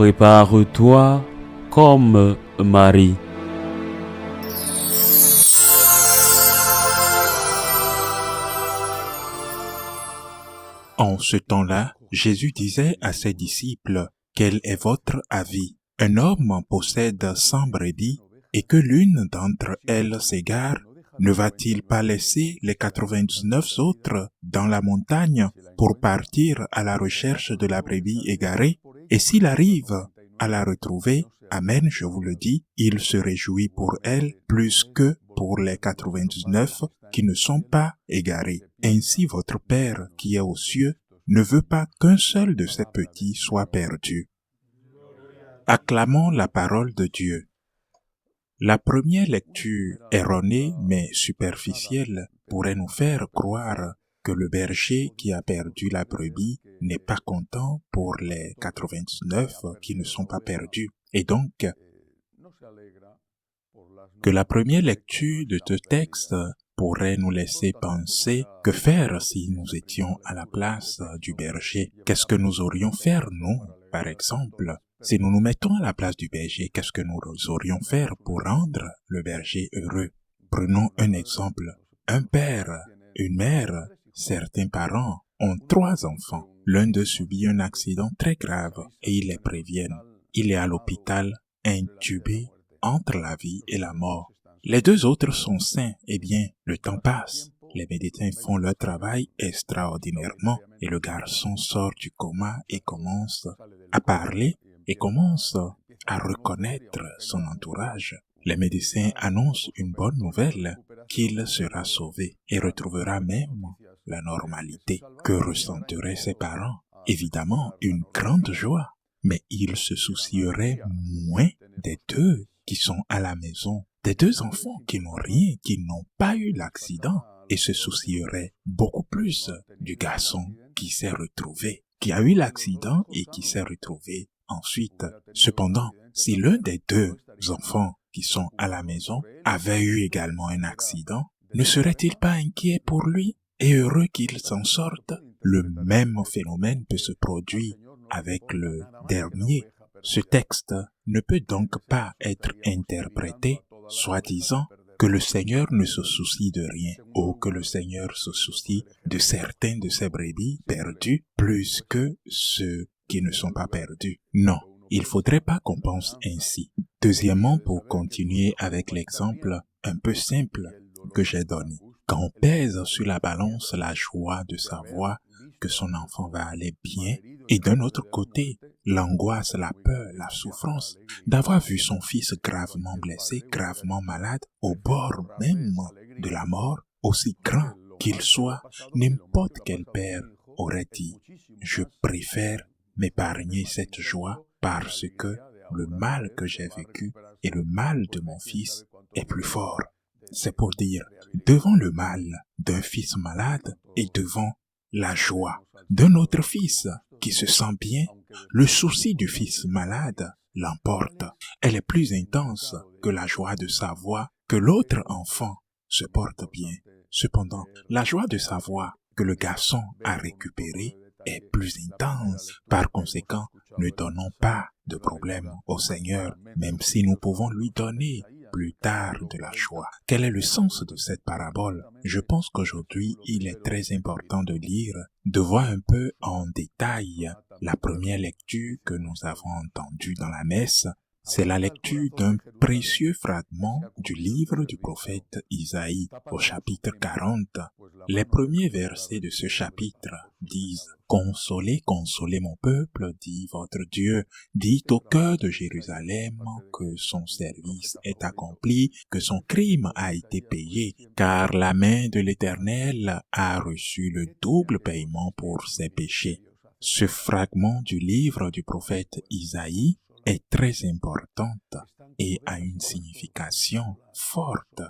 Prépare-toi comme Marie. En ce temps-là, Jésus disait à ses disciples, « Quel est votre avis? Un homme possède 100 brebis et que l'une d'entre elles s'égare, ne va-t-il pas laisser les 99 autres dans la montagne pour partir à la recherche de la brebis égarée? Et s'il arrive à la retrouver, amen, je vous le dis, il se réjouit pour elle plus que pour les 99 qui ne sont pas égarés. Ainsi votre Père qui est aux cieux ne veut pas qu'un seul de ses petits soit perdu. » Acclamons la parole de Dieu. La première lecture erronée mais superficielle pourrait nous faire croire que le berger qui a perdu la brebis n'est pas content pour les 99 qui ne sont pas perdus. Et donc, que la première lecture de ce texte pourrait nous laisser penser que faire si nous étions à la place du berger. Qu'est-ce que nous aurions faire, nous, par exemple? Si nous nous mettons à la place du berger, qu'est-ce que nous aurions faire pour rendre le berger heureux? Prenons un exemple. Un père, une mère, certains parents ont 3 enfants. L'un d'eux subit un accident très grave et ils les préviennent. Il est à l'hôpital, intubé, entre la vie et la mort. Les 2 autres sont sains. Eh bien, le temps passe. Les médecins font leur travail extraordinairement et le garçon sort du coma et commence à parler et commence à reconnaître son entourage. Les médecins annoncent une bonne nouvelle, qu'il sera sauvé et retrouvera même la normalité. Que ressentiraient ses parents? Évidemment, une grande joie, mais ils se soucieraient moins des 2 qui sont à la maison, des 2 enfants qui n'ont rien, qui n'ont pas eu l'accident, et se soucieraient beaucoup plus du garçon qui s'est retrouvé, qui a eu l'accident et qui s'est retrouvé ensuite. Cependant, si l'un des 2 enfants qui sont à la maison avait eu également un accident, ne serait-il pas inquiet pour lui et heureux qu'il s'en sorte? Le même phénomène peut se produire avec le dernier. Ce texte ne peut donc pas être interprété, soi-disant, que le Seigneur ne se soucie de rien, ou que le Seigneur se soucie de certains de ses brebis perdus plus que ceux qui ne sont pas perdus. Non, il faudrait pas qu'on pense ainsi. Deuxièmement, pour continuer avec l'exemple un peu simple que j'ai donné, quand on pèse sur la balance la joie de savoir que son enfant va aller bien, et d'un autre côté, l'angoisse, la peur, la souffrance d'avoir vu son fils gravement blessé, gravement malade, au bord même de la mort, aussi grand qu'il soit, n'importe quel père aurait dit, je préfère m'épargner cette joie parce que le mal que j'ai vécu et le mal de mon fils est plus fort. C'est pour dire, devant le mal d'un fils malade et devant la joie d'un autre fils qui se sent bien, le souci du fils malade l'emporte. Elle est plus intense que la joie de savoir que l'autre enfant se porte bien. Cependant, la joie de savoir que le garçon a récupéré est plus intense. Par conséquent, ne donnons pas de problème au Seigneur, même si nous pouvons lui donner plus tard de la joie. Quel est le sens de cette parabole? Je pense qu'aujourd'hui, il est très important de lire, de voir un peu en détail la première lecture que nous avons entendue dans la messe. C'est la lecture d'un précieux fragment du livre du prophète Isaïe au chapitre 40. Les premiers versets de ce chapitre disent « Consolez, consolez mon peuple, dit votre Dieu, dites au cœur de Jérusalem que son service est accompli, que son crime a été payé, car la main de l'Éternel a reçu le double paiement pour ses péchés. » Ce fragment du livre du prophète Isaïe est très importante et a une signification forte.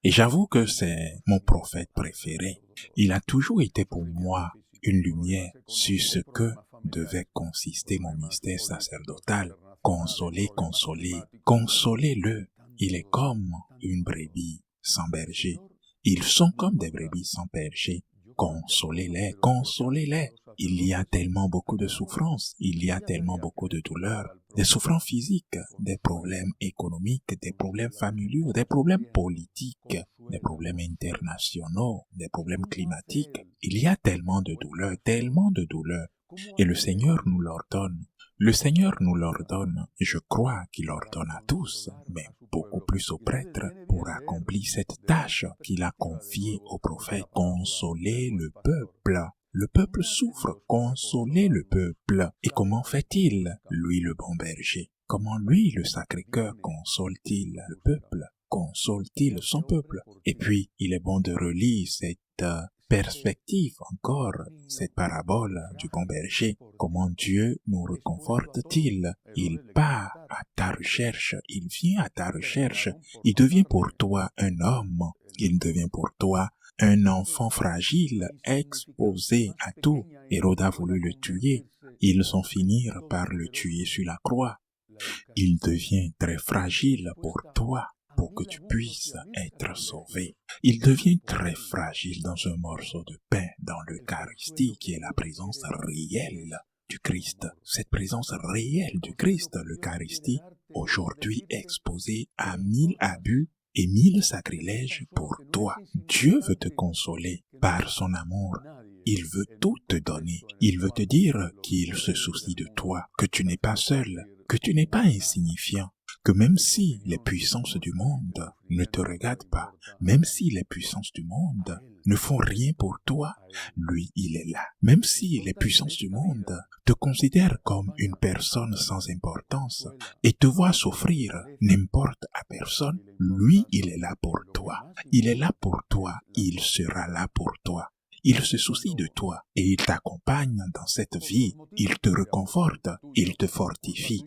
Et j'avoue que c'est mon prophète préféré. Il a toujours été pour moi une lumière sur ce que devait consister mon mystère sacerdotal. Consolez, consolez, consolez-le. Il est comme une brebis sans berger. Ils sont comme des brebis sans berger. Consolez-les, consolez-les. Il y a tellement beaucoup de souffrance, il y a tellement beaucoup de douleur. des souffrances physiques, des problèmes économiques, des problèmes familiaux, des problèmes politiques, des problèmes internationaux, des problèmes climatiques. Il y a tellement de douleurs, et le Seigneur nous l'ordonne. Le Seigneur nous l'ordonne, je crois qu'il ordonne à tous, mais beaucoup plus aux prêtres, pour accomplir cette tâche qu'il a confiée aux prophètes, consoler le peuple. Le peuple souffre, consoler le peuple. Et comment fait-il, lui le bon berger? Comment lui, le Sacré-Cœur, console-t-il le peuple? Console-t-il son peuple? Et puis, il est bon de relire cette perspective encore, cette parabole du bon berger. Comment Dieu nous réconforte-t-il? Il part à ta recherche, il vient à ta recherche, il devient pour toi un homme, il devient pour toi un enfant fragile, exposé à tout. Hérode a voulu le tuer, ils ont fini par le tuer sur la croix. Il devient très fragile pour toi, pour que tu puisses être sauvé. Il devient très fragile dans un morceau de pain, dans l'Eucharistie, qui est la présence réelle du Christ. Cette présence réelle du Christ, l'Eucharistie, aujourd'hui exposée à 1000 abus et 1000 sacrilèges pour toi. Dieu veut te consoler par son amour. Il veut tout te donner. Il veut te dire qu'il se soucie de toi, que tu n'es pas seul, que tu n'es pas insignifiant, que même si les puissances du monde ne te regardent pas, même si les puissances du monde ne font rien pour toi, lui, il est là. Même si les puissances du monde te considèrent comme une personne sans importance et te voient souffrir, n'importe à personne, lui, il est là pour toi. Il est là pour toi, il sera là pour toi. Il se soucie de toi et il t'accompagne dans cette vie. Il te réconforte, il te fortifie.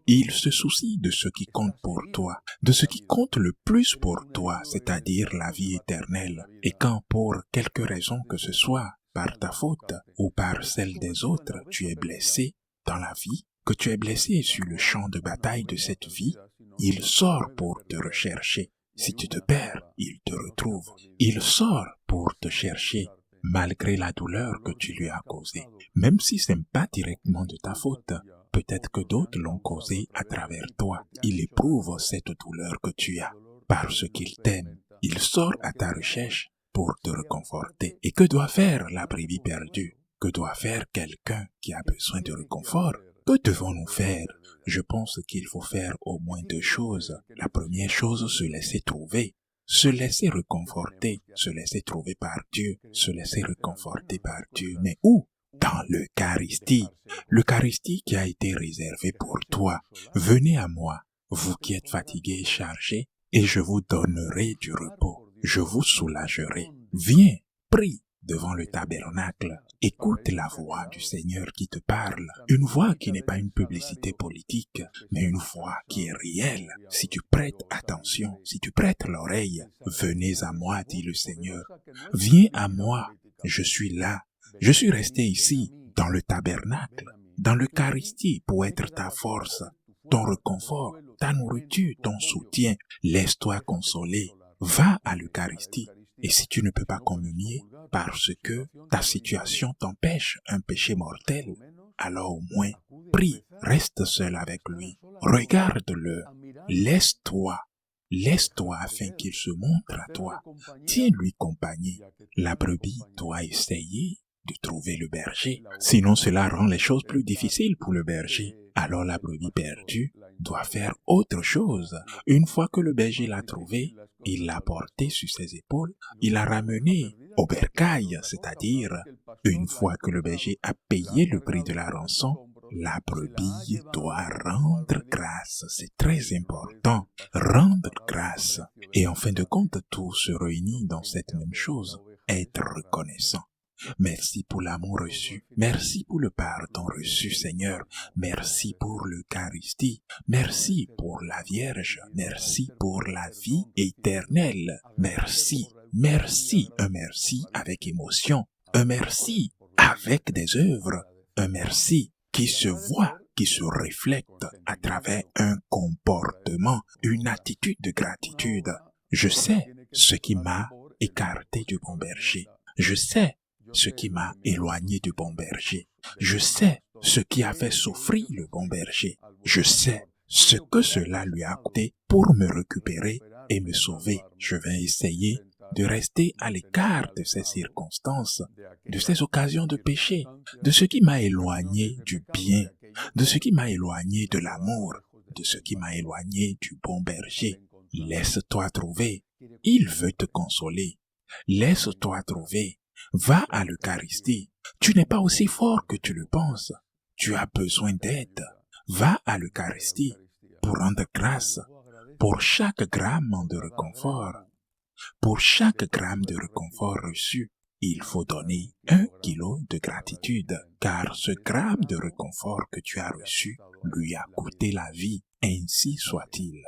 Il se soucie de ce qui compte pour toi, de ce qui compte le plus pour toi, c'est-à-dire la vie éternelle. Et quand pour quelque raison que ce soit, par ta faute ou par celle des autres, tu es blessé dans la vie, que tu es blessé sur le champ de bataille de cette vie, il sort pour te rechercher. Si tu te perds, il te retrouve. Il sort pour te chercher. Malgré la douleur que tu lui as causée, même si ce n'est pas directement de ta faute, peut-être que d'autres l'ont causée à travers toi. Il éprouve cette douleur que tu as, parce qu'il t'aime. Il sort à ta recherche pour te réconforter. Et que doit faire la brebis perdue? Que doit faire quelqu'un qui a besoin de réconfort? Que devons-nous faire? Je pense qu'il faut faire au moins 2 choses. La première chose, se laisser trouver. Se laisser réconforter, se laisser trouver par Dieu, se laisser réconforter par Dieu. Mais où? Dans l'Eucharistie. L'Eucharistie qui a été réservée pour toi. Venez à moi, vous qui êtes fatigués et chargés, et je vous donnerai du repos. Je vous soulagerai. Viens, prie devant le tabernacle. Écoute la voix du Seigneur qui te parle. Une voix qui n'est pas une publicité politique, mais une voix qui est réelle. Si tu prêtes attention, si tu prêtes l'oreille, venez à moi, dit le Seigneur. Viens à moi, je suis là. Je suis resté ici, dans le tabernacle, dans l'Eucharistie, pour être ta force, ton réconfort, ta nourriture, ton soutien. Laisse-toi consoler. Va à l'Eucharistie. Et si tu ne peux pas communier parce que ta situation t'empêche un péché mortel, alors au moins, prie, reste seul avec lui, regarde-le, laisse-toi afin qu'il se montre à toi, tiens-lui compagnie. La brebis doit essayer de trouver le berger, sinon cela rend les choses plus difficiles pour le berger. Alors la brebis perdue doit faire autre chose. Une fois que le berger l'a trouvé, il l'a porté sur ses épaules, il l'a ramené au bercail, c'est-à-dire, une fois que le berger a payé le prix de la rançon, la brebis doit rendre grâce. C'est très important, rendre grâce. Et en fin de compte, tout se réunit dans cette même chose, être reconnaissant. Merci pour l'amour reçu. Merci pour le pardon reçu, Seigneur. Merci pour l'Eucharistie. Merci pour la Vierge. Merci pour la vie éternelle. Merci. Merci. Un merci avec émotion. Un merci avec des œuvres. Un merci qui se voit, qui se reflète à travers un comportement, une attitude de gratitude. Je sais ce qui m'a écarté du bon berger. Je sais ce qui m'a éloigné du bon berger. Je sais ce qui a fait souffrir le bon berger. Je sais ce que cela lui a coûté pour me récupérer et me sauver. Je vais essayer de rester à l'écart de ces circonstances, de ces occasions de péché, de ce qui m'a éloigné du bien, de ce qui m'a éloigné de l'amour, de ce qui m'a éloigné du bon berger. Laisse-toi trouver. Il veut te consoler. Laisse-toi trouver. Va à l'Eucharistie. Tu n'es pas aussi fort que tu le penses. Tu as besoin d'aide. Va à l'Eucharistie pour rendre grâce pour chaque gramme de réconfort. Pour chaque gramme de réconfort reçu, il faut donner 1 kilo de gratitude, car ce gramme de réconfort que tu as reçu lui a coûté la vie, ainsi soit-il.